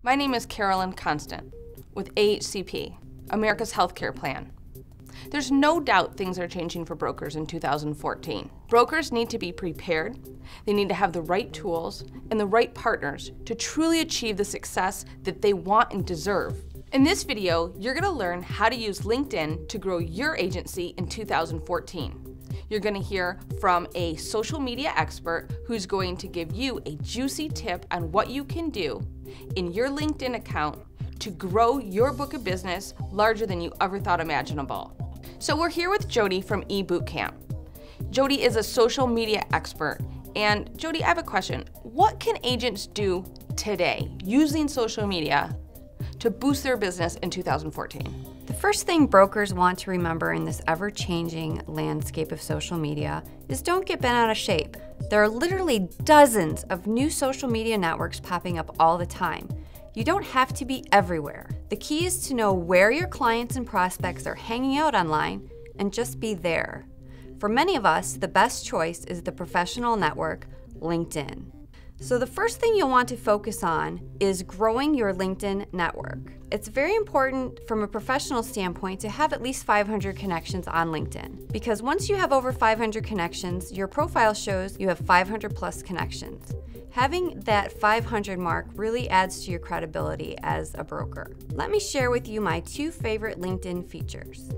My name is Carolyn Constant with AHCP, America's Healthcare Plan. There's no doubt things are changing for brokers in 2014. Brokers need to be prepared, they need to have the right tools and the right partners to truly achieve the success that they want and deserve. In this video, you're going to learn how to use LinkedIn to grow your agency in 2014. You're going to hear from a social media expert who's going to give you a juicy tip on what you can do in your LinkedIn account to grow your book of business larger than you ever thought imaginable. So we're here with Jody from eBootcamp. Jody is a social media expert. And Jody, I have a question. What can agents do today using social media to boost their business in 2014? The first thing brokers want to remember in this ever-changing landscape of social media is don't get bent out of shape. There are literally dozens of new social media networks popping up all the time. You don't have to be everywhere. The key is to know where your clients and prospects are hanging out online and just be there. For many of us, the best choice is the professional network, LinkedIn. So the first thing you'll want to focus on is growing your LinkedIn network. It's very important from a professional standpoint to have at least 500 connections on LinkedIn, because once you have over 500 connections, your profile shows you have 500 plus connections. Having that 500 mark really adds to your credibility as a broker. Let me share with you my 2 favorite LinkedIn features.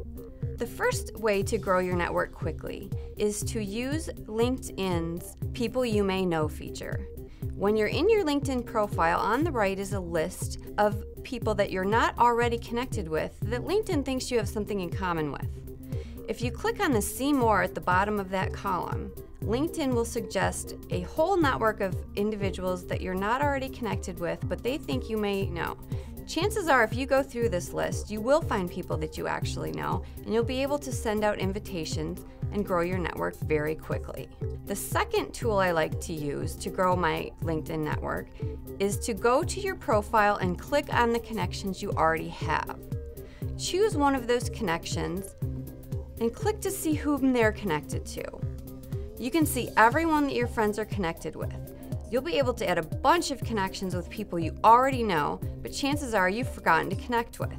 The first way to grow your network quickly is to use LinkedIn's People You May Know feature. When you're in your LinkedIn profile, on the right is a list of people that you're not already connected with that LinkedIn thinks you have something in common with. If you click on the See More at the bottom of that column, LinkedIn will suggest a whole network of individuals that you're not already connected with, but they think you may know. Chances are, if you go through this list, you will find people that you actually know, and you'll be able to send out invitations and grow your network very quickly. The second tool I like to use to grow my LinkedIn network is to go to your profile and click on the connections you already have. Choose one of those connections and click to see whom they're connected to. You can see everyone that your friends are connected with. You'll be able to add a bunch of connections with people you already know, but chances are you've forgotten to connect with.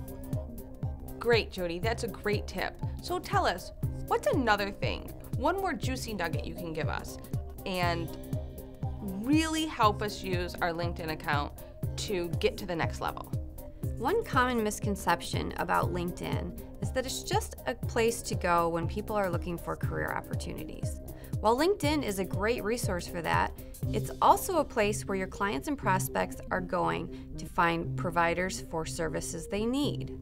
Great, Jody, that's a great tip. So tell us, what's another thing, one more juicy nugget you can give us and really help us use our LinkedIn account to get to the next level? One common misconception about LinkedIn is that it's just a place to go when people are looking for career opportunities. While LinkedIn is a great resource for that, it's also a place where your clients and prospects are going to find providers for services they need.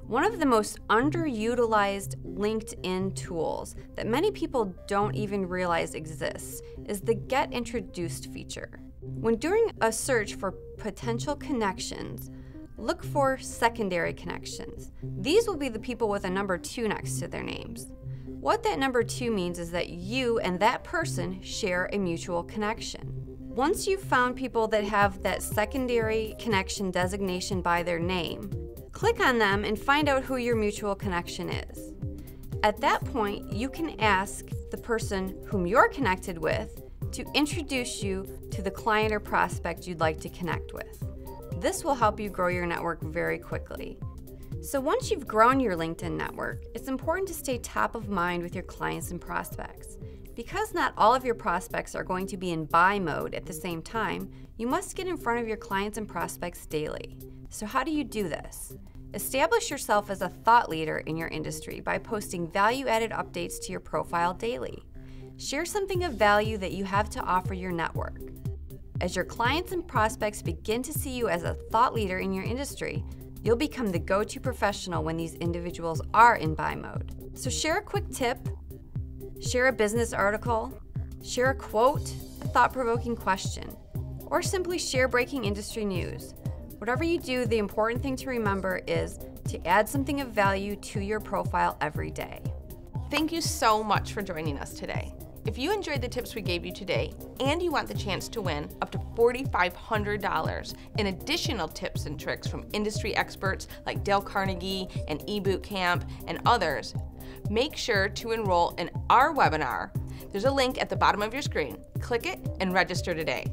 One of the most underutilized LinkedIn tools that many people don't even realize exists is the Get Introduced feature. When doing a search for potential connections, look for secondary connections. These will be the people with a number 2 next to their names. What that number 2 means is that you and that person share a mutual connection. Once you've found people that have that secondary connection designation by their name, click on them and find out who your mutual connection is. At that point, you can ask the person whom you're connected with to introduce you to the client or prospect you'd like to connect with. This will help you grow your network very quickly. So once you've grown your LinkedIn network, it's important to stay top of mind with your clients and prospects. Because not all of your prospects are going to be in buy mode at the same time, you must get in front of your clients and prospects daily. So how do you do this? Establish yourself as a thought leader in your industry by posting value-added updates to your profile daily. Share something of value that you have to offer your network. As your clients and prospects begin to see you as a thought leader in your industry, you'll become the go-to professional when these individuals are in buy mode. So share a quick tip, share a business article, share a quote, a thought-provoking question, or simply share breaking industry news. Whatever you do, the important thing to remember is to add something of value to your profile every day. Thank you so much for joining us today. If you enjoyed the tips we gave you today and you want the chance to win up to $4,500 in additional tips and tricks from industry experts like Dale Carnegie and eBootcamp and others, make sure to enroll in our webinar. There's a link at the bottom of your screen. Click it and register today.